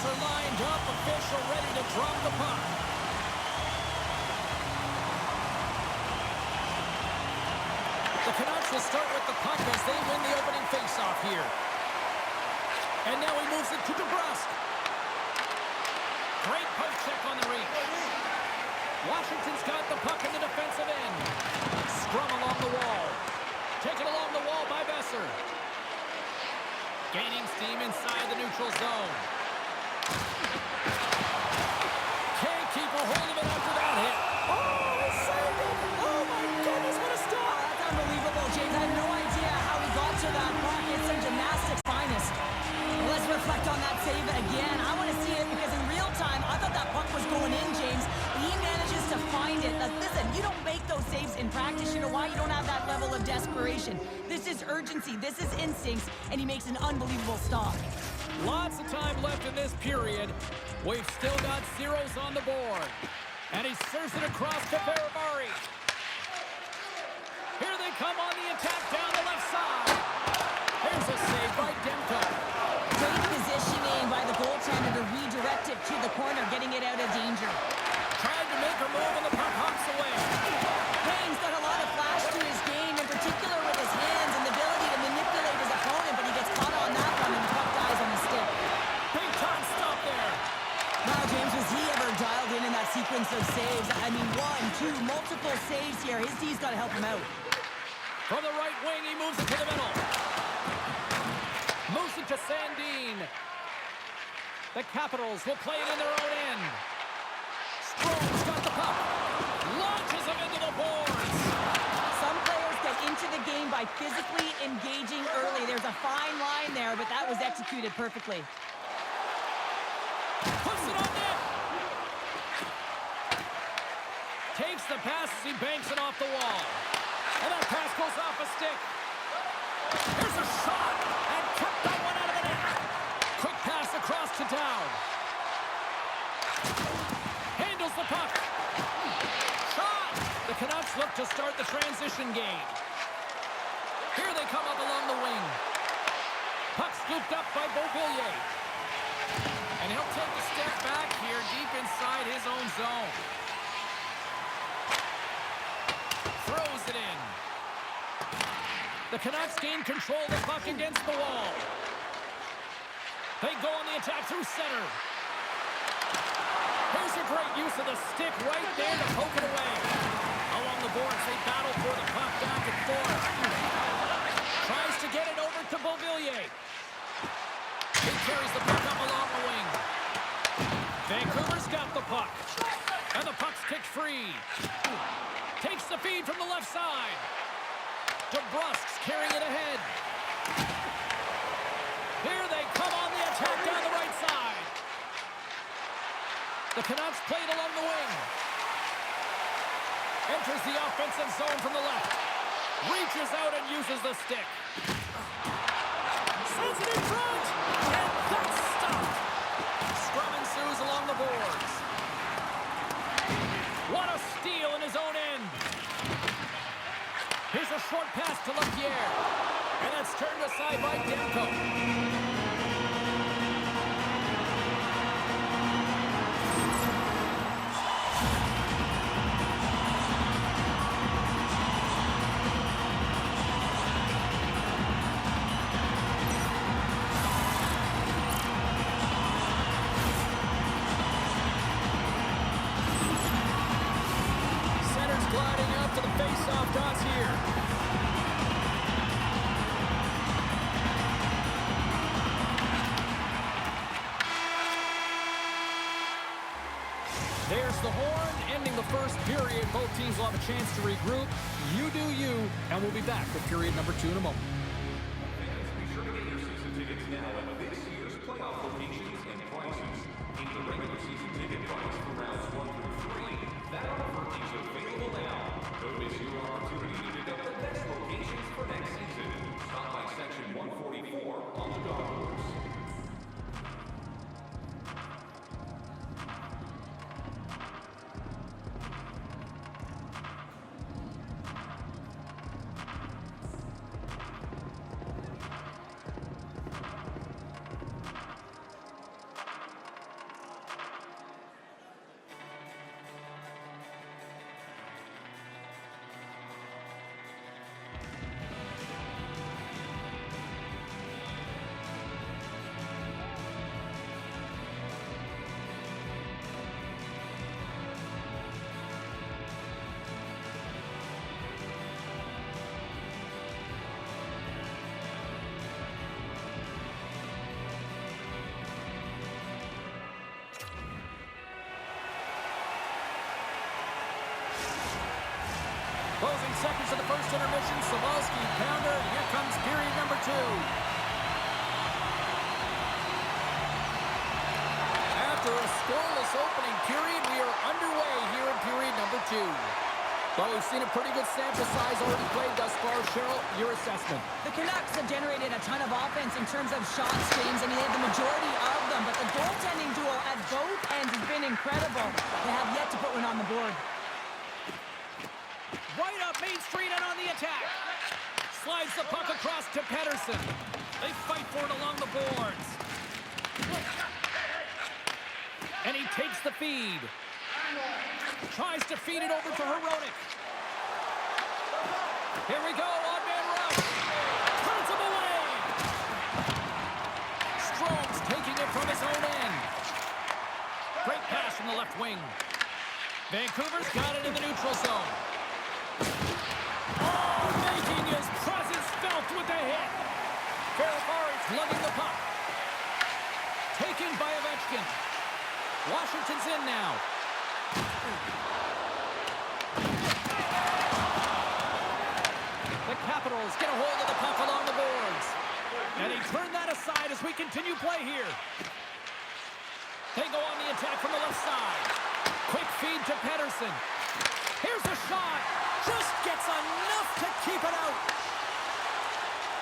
Canucks are lined up, official ready to drop the puck. The Canucks will start with the puck as they win the opening faceoff here. And now he moves it to DeBrusk. Great poke check on the reach. Washington's got the puck in the defensive end. Scrum along the wall. Taken along the wall by Besser. Gaining steam inside the neutral zone. Can't keep a hold of it after that hit. Oh, he saved it! Oh my goodness, what a stop! That's unbelievable, James. I have no idea how he got to that puck. It's some gymnastics finest. Well, let's reflect on that save again. I want to see it because in real time, I thought that puck was going in, James. He manages to find it. Now, listen, you don't make those saves in practice. You know why? You don't have that level of desperation. This is urgency. This is instincts, and he makes an unbelievable stop. Lots of time left in this period. We've still got zeros on the board. And he serves it across to Barabari. Here they come on the attack down the left side. Here's a save by Demko. Great positioning by the goaltender to redirect it to the corner, getting it out of danger. Tried to make a move and the puck hops away. Kane's got a lot of flash to his game, in particular with his hands and the ability to manipulate his opponent, but he gets caught on that one and the puck dies on the stick. Big time stop there. Now, James, was he ever dialed in that sequence of saves? I mean, 1, 2, multiple saves here. His D's got to help him out. From the right wing, he moves it to the middle. Moves it to Sandin. The Capitals will play it in their own end. Strome's got the puck. Launches him into the boards. Some players get into the game by physically engaging early. There's a fine line there, but that was executed perfectly. Puts it on net. Takes the pass as he banks it off the wall. And that pass goes off a stick. Here's a shot. And took that one out of the net. Quick pass across to Dowd. Handles the puck. Shot. The Canucks look to start the transition game. Here they come up along the wing. Puck scooped up by Beauvillier. And he'll take a step back here deep inside his own zone. Throws it in. The Canucks gain control of the puck against the wall. They go on the attack through center. Here's a great use of the stick right there to poke it away. Along the boards, they battle for the puck back and forth. Tries to get it over to Beauvillier. He carries the puck up along the wing. Vancouver's got the puck. And the puck's kicked free. Takes the feed from the left side. DeBrusk's carrying it ahead. Here they come on the attack down the right side. The Canucks played along the wing. Enters the offensive zone from the left. Reaches out and uses the stick. Sends it in front. And that's stopped. Scrum ensues along the boards. What a steal in his own end. Here's a short pass to Lapierre. And that's turned aside by Demko. There's the horn, ending the first period. Both teams will have a chance to regroup. You do you, and we'll be back with period number 2 in a moment. Fans, be sure to get your season tickets now at this year's playoff locations and prices. In the regular season ticket price for rounds 1 through 3, that offer is available now. Don't miss your opportunity to pick up the best locations for next season. Stop by section 144 on the dog horse. Closing seconds of the first intermission. Savalski pounder. Here comes period number 2. After a scoreless opening period, we are underway here in period number 2. Well, we've seen a pretty good sample size already played thus far. Cheryl, your assessment. The Canucks have generated a ton of offense in terms of shots, James, and they have the majority of them. But the goaltending duel at both ends has been incredible. They have yet to put one on the board. Right up Main Street and on the attack. Slides the puck across to Pettersson. They fight for it along the boards. And he takes the feed. Tries to feed it over to Hronek. Here we go, odd-man rush. Turns him away. Strome's taking it from his own end. Great pass from the left wing. Vancouver's got it in the neutral zone. Oh, making his presence felt with the hit. Ferrari's lugging the puck. Taken by Ovechkin. Washington's in now. The Capitals get a hold of the puck along the boards. And they turn that aside as we continue play here. They go on the attack from the left side. Quick feed to Pettersson. Here's a shot. Just gets enough to keep it out.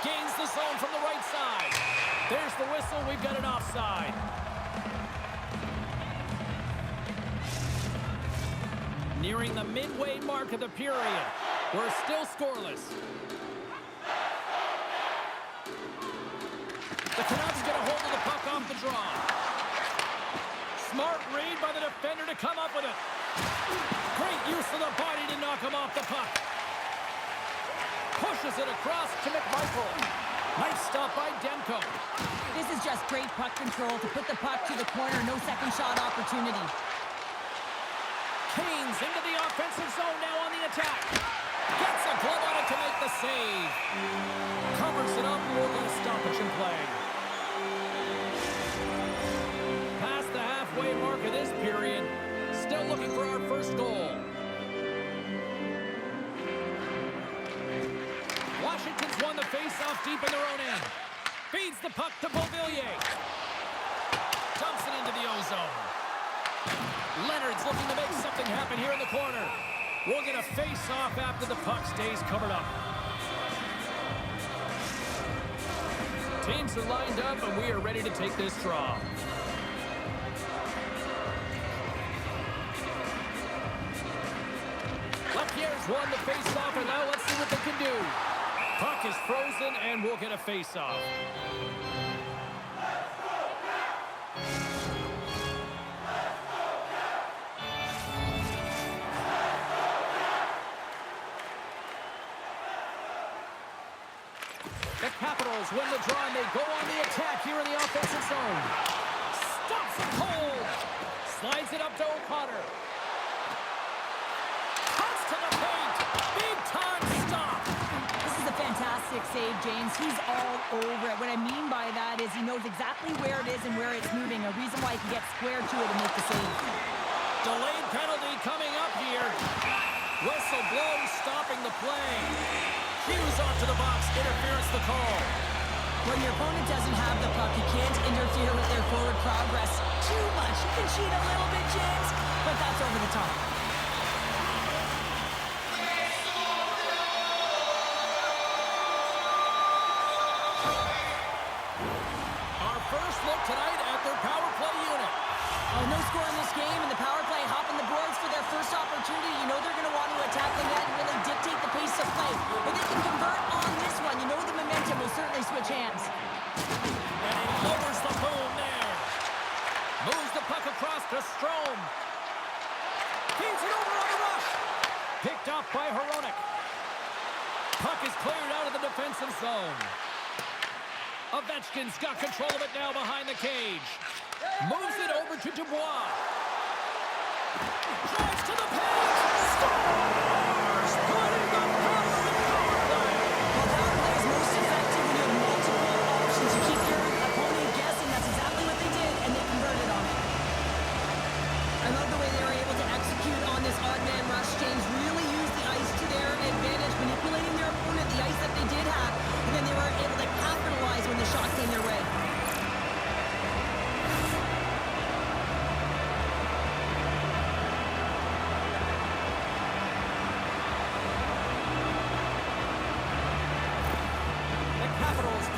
Gains the zone from the right side. There's the whistle. We've got an offside. Nearing the midway mark of the period. We're still scoreless. The Canucks get a hold of the puck off the draw. Smart read by the defender to come up with it. Great use of the body to knock him off the puck. Pushes it across to McMichael. Nice stop by Demko. This is just great puck control to put the puck to the corner. No second shot opportunity. Canes into the offensive zone now on the attack. Gets a glove on it to make the save. Covers it up and we'll get a stoppage in play. Past the halfway mark of this period. Still looking for our first goal. Washington's won the face-off deep in their own end. Feeds the puck to Beauvillier. Dumps it into the O-zone. Leonard's looking to make something happen here in the corner. We'll get a face-off after the puck stays covered up. Teams are lined up, and we are ready to take this draw. Lapierre's won the face-off, and now let's see what they can do. Puck is frozen, and we'll get a face-off. The Capitals win the draw, and they go on the attack here in the offensive zone. Stops it cold. Slides it up to O'Connor. Cuts to the paint. Big time stop. This is a fantastic save, James. He's all over it. What I mean by that is he knows exactly where it is and where it's moving. A reason why he can get square to it and make the save. Delayed penalty coming up here. Whistle blows, stopping the play. Hughes onto the box. Interference the call. When your opponent doesn't have the puck, you can't interfere with their forward progress too much. You can cheat a little bit, James, but that's over the top. Our first look tonight at their power play unit. Oh, no score in this game, and the power play hopping the boards for their first opportunity. You know they're going to want to attack the net and really dictate the pace of play. If they can convert on this one, you know the momentum will certainly switch hands. And he lowers the boom there. Moves the puck across to Strome. Feeds it over on the rush. Picked off by Hronek. Puck is cleared out of the defensive zone. Ovechkin's got control of it now behind the cage. Moves it over to Dubois. Drives to the paint. Scores! Putting the power in the power play. Well, power play is most effective when you have multiple options to keep your opponent guessing. That's exactly what they did, and they converted on it. I love the way they were able to execute on this odd man rush. James really used the ice to their advantage.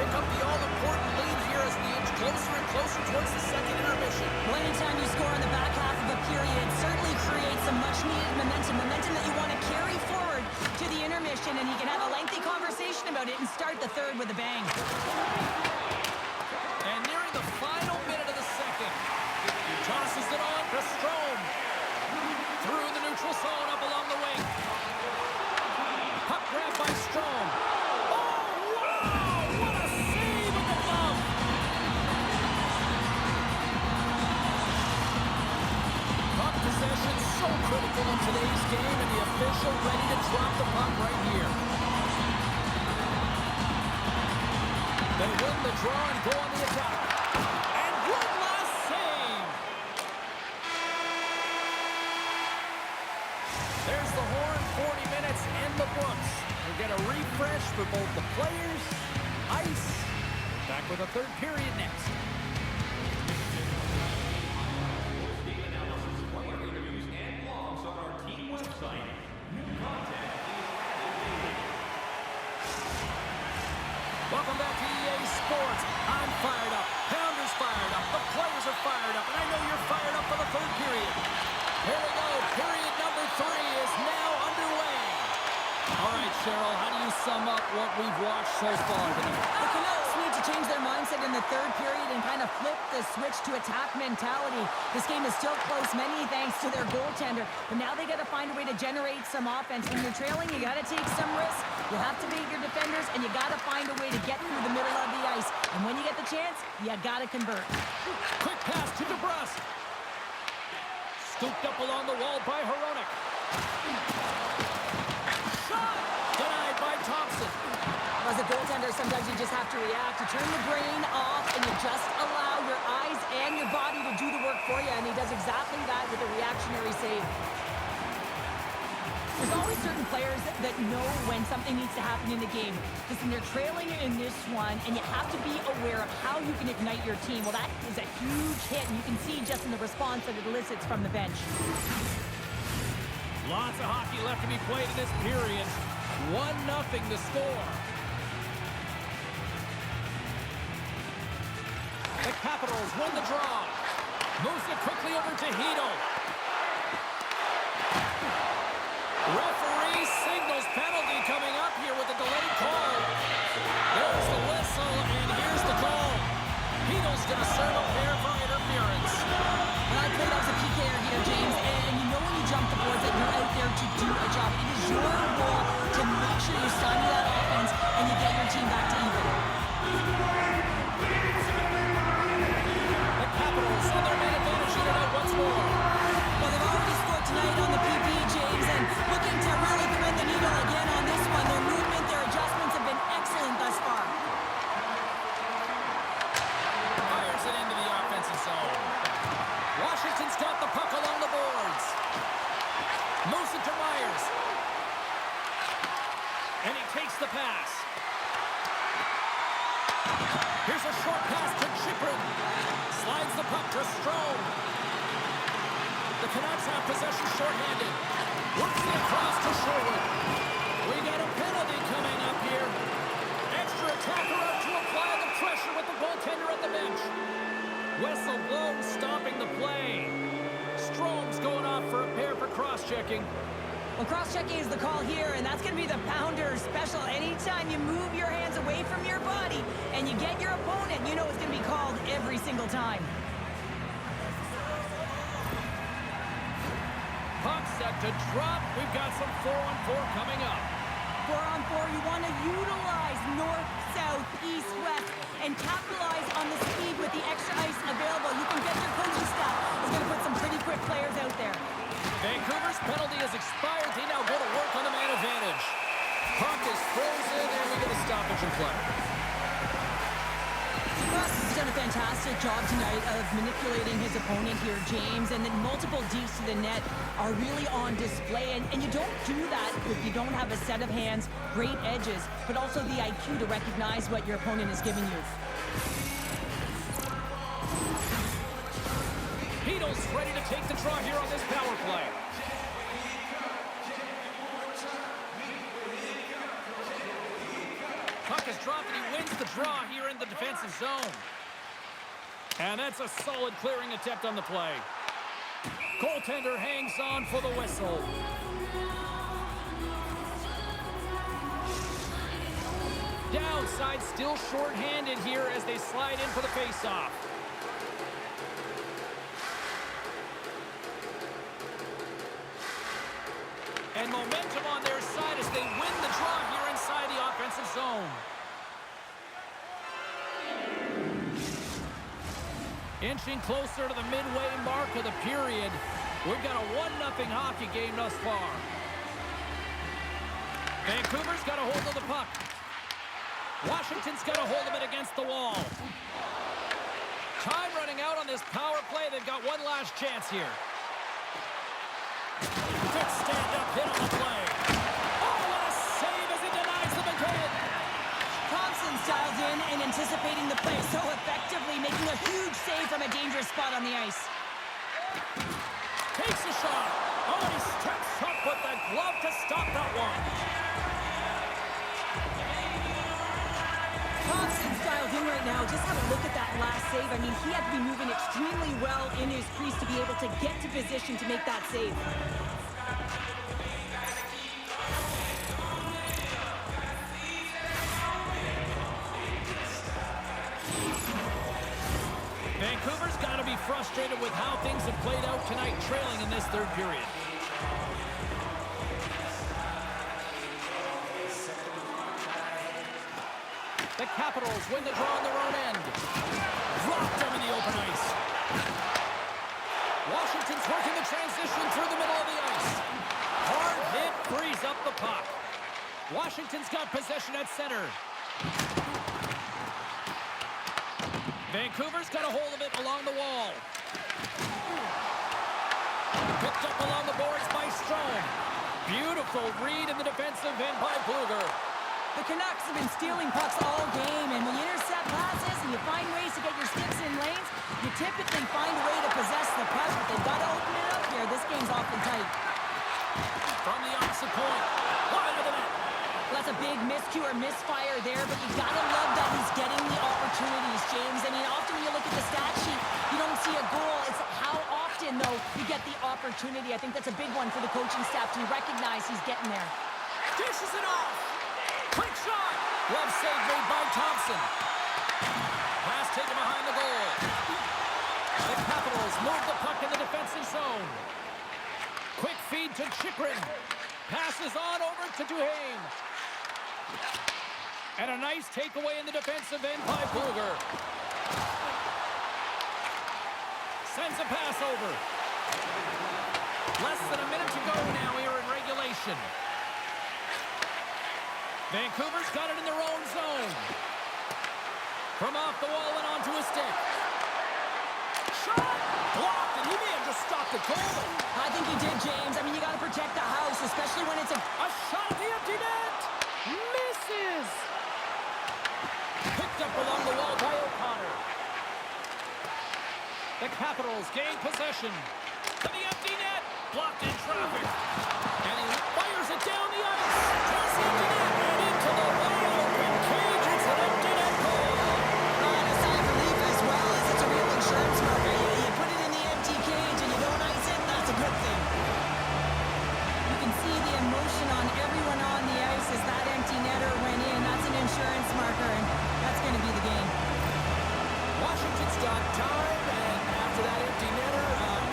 pick up the all-important lead here as we inch closer and closer towards the second intermission. Well, anytime you score in the back half of a period, it certainly creates some much-needed momentum that you want to carry forward to the intermission, and you can have a lengthy conversation about it and start the third with a bang. And nearing the final minute of the second, he tosses it on to Strome. Through the neutral zone, up along the wing. Puck grab by Strome. Oh, wow! What a save with the glove! Puck possession so critical in today's game, and the official ready to drop the puck right here. They win the draw and go on the attack. And one last save! There's the horn, 40 minutes in the books. We'll get a refresh for both the players, ice. Back with a third period next. Game analysis, player interviews, and blogs on our team website. New content is added daily. Welcome back to EA Sports. I'm fired up. Pounders fired up. The players are fired up. And I know you're fired up for the third period. Here we go. Period number 3 is now underway. All right, Cheryl, how do you sum up what we've watched so far tonight? The Canucks need to change their mindset in the third period and kind of flip the switch to attack mentality. This game is still close, many thanks to their goaltender, but now they got to find a way to generate some offense. When you're trailing, you got to take some risks. You have to beat your defenders, and you got to find a way to get through the middle of the ice. And when you get the chance, you got to convert. Quick pass to DeBrusque. Scooped up along the wall by Hronek. Shot! Denied by Thompson. As a goaltender, sometimes you just have to react. You turn the brain off, and you just allow your eyes and your body to do the work for you, and he does exactly that with a reactionary save. There's always certain players that know when something needs to happen in the game. Listen, they're trailing in this one, and you have to be aware of how you can ignite your team. Well, that is a huge hit, and you can see just in the response that it elicits from the bench. Lots of hockey left to be played in this period. 1-0 the score. The Capitals win the draw. Moves it quickly over to Hito. Referee signals penalty coming up here with a delayed call. There's the whistle, and here's the call. Hito's going to serve a pair for interference. And I played as a PKer here, James, and you know when you jump the boards that you're out there to do a job. It is your role to make sure you stymie that offense and you get your team back to even. The Capitals on their main advantage unit out once more. Well, they've already scored tonight on the PP, James, and looking to really thread the needle again on this one. Their movement, their adjustments have been excellent thus far. Fires it into the offensive zone. Washington's got the puck along the boards. Moves it to Myers. And he takes the pass. Here's a short pass to Chyprin. Slides the puck to Strome. The Canucks have possession shorthanded. Works it across to Sherwood. We got a penalty coming up here. Extra attacker up to apply the pressure with the goaltender at the bench. Whistle blown, stopping the play. Strome's going off for a pair for cross-checking. Well, cross-checking is the call here, and that's going to be the Pounder special. Anytime you move your hands away from your body and you get your opponent, you know it's going to be called every single time. Puck set to drop. We've got some 4-on-4 coming up. 4-on-4, you want to utilize north, south, east, west, and capitalize on the speed with the extra ice available. You can get your coaching staff. It's going to put some pretty quick players out there. Vancouver's penalty has expired. They now go to work on the man advantage. Puck is frozen, and we get a stoppage in play. Russ has done a fantastic job tonight of manipulating his opponent here, James, and then multiple deeps to the net are really on display, and you don't do that if you don't have a set of hands, great edges, but also the IQ to recognize what your opponent is giving you. Hito's ready to take the draw here on this power play. Puck puck is dropped, and he wins the draw here in the defensive zone. And that's a solid clearing attempt on the play. Goaltender hangs on for the whistle. Downside still short-handed here as they slide in for the face-off. And momentum on their side as they win the draw here inside the offensive zone. Inching closer to the midway mark of the period. We've got a 1-0 hockey game thus far. Vancouver's got a hold of the puck. Washington's got a hold of it against the wall. Time running out on this power play. They've got one last chance here. Good stand-up hit on the play. Oh, what a save as he denies the McKinnon. Thompson's dialed in and anticipating the play so effectively, making a huge save from a dangerous spot on the ice. Takes a shot. Oh, he steps up with the glove to stop that one. Thompson's dialed in right now. Just have a look at that last save. I mean, he had to be moving extremely well in his crease to be able to get to position to make that save. Vancouver's got to be frustrated with how things have played out tonight, trailing in this third period. The Capitals win the draw on their own end. Dropped them in the open ice. Washington's working the transition through the middle of the ice. Hard hit frees up the puck. Washington's got possession at center. Vancouver's got a hold of it along the wall. Picked up along the boards by Strome. Beautiful read in the defensive end by Bluger. The Canucks have been stealing pucks all game, and when you intercept passes and you find ways to get your sticks in lanes, you typically find a way to possess the puck, but they've got to open it up here. This game's awfully tight. From the opposite point, wide of the net. Well, that's a big miscue or misfire there, but you got to love that he's getting the opportunities, James. I mean, often when you look at the stat sheet, you don't see a goal. It's how often, though, you get the opportunity. I think that's a big one for the coaching staff to recognize he's getting there. Dishes it off. Quick shot! Glove save made by Thompson. Pass taken behind the goal. The Capitals move the puck in the defensive zone. Quick feed to Chychrun. Passes on over to Duhaime. And a nice takeaway in the defensive end by Bluger. Sends a pass over. Less than a minute to go now here in regulation. Vancouver's got it in their own zone. From off the wall and onto his stick. Shot! Blocked, and he may have just stopped the goal. I think he did, James. I mean, you got to protect the house, especially when it's a shot at the empty net! Misses! Picked up along the wall by O'Connor. The Capitals gain possession. To the empty net! Blocked in traffic. And he fires it down the ice. Towards the empty net. And into the wide open cage. It's an empty net goal. and a sigh of relief as well, as it's a real insurance marker. You put it in the empty cage and you don't ice it, that's a good thing. You can see the emotion on everyone on the ice as that empty netter went in. That's an insurance marker, and that's going to be the game. Washington's got time, and after that empty netter,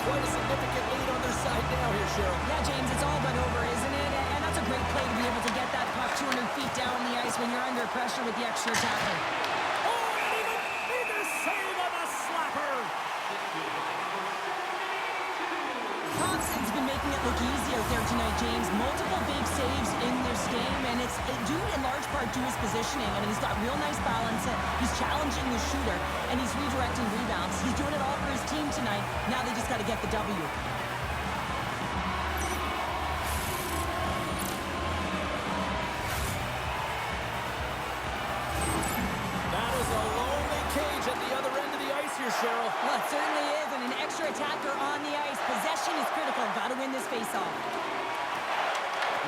quite a significant lead on their side now here, Cheryl. Yeah, James, it's all but over, isn't it? And that's a great play to be able to get that puck 200 feet down the ice when you're under pressure with the extra tackle. Oh, and even made the save on the slapper. Thompson's been making it look easy out there tonight, James. Multiple big saves in this game, and it's due in large part to his positioning. I mean, he's got real nice balance. He's challenging the shooter, and he's redirecting rebounds. He's doing it all for his team tonight. Now they just got to get the W. That is a lonely cage at the other end of the ice here, Cheryl. Well, it certainly is, and an extra attacker on the ice. Possession is critical. Got to win this faceoff.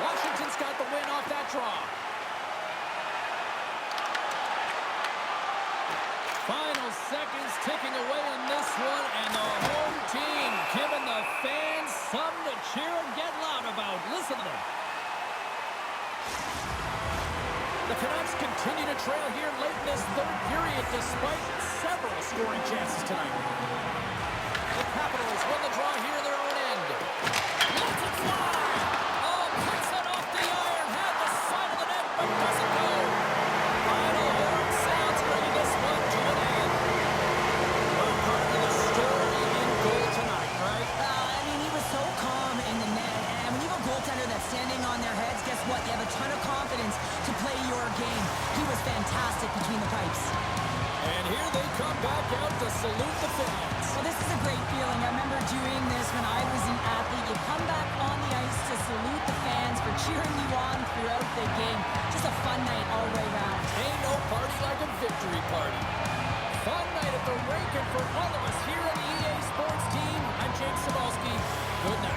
Washington's got the win off that draw. Final seconds ticking away on this one, and the home team giving the fans something to cheer and get loud about. Listen to them. The Canucks continue to trail here late in this third period despite several scoring chances tonight. The Capitals win the draw here in their own end. Lets it fly! Oh, puts it off the iron, had the side of the net, but doesn't go. Final horn sounds, bringing this one to an end. Well, part of the story in goal tonight, right? I mean, he was so calm in the net, and when you have a goaltender that's standing on their heads, guess what? You have a ton of confidence to play your game. He was fantastic between the pipes. And here they come back out to salute the fans. Well, this is a great feeling. I remember doing this when I was an athlete. You come back on the ice to salute the fans for cheering you on throughout the game. Just a fun night all the way around. Ain't no party like a victory party. Fun night at the rink, and for all of us here on the EA Sports team, I'm James Cybulski. Good night.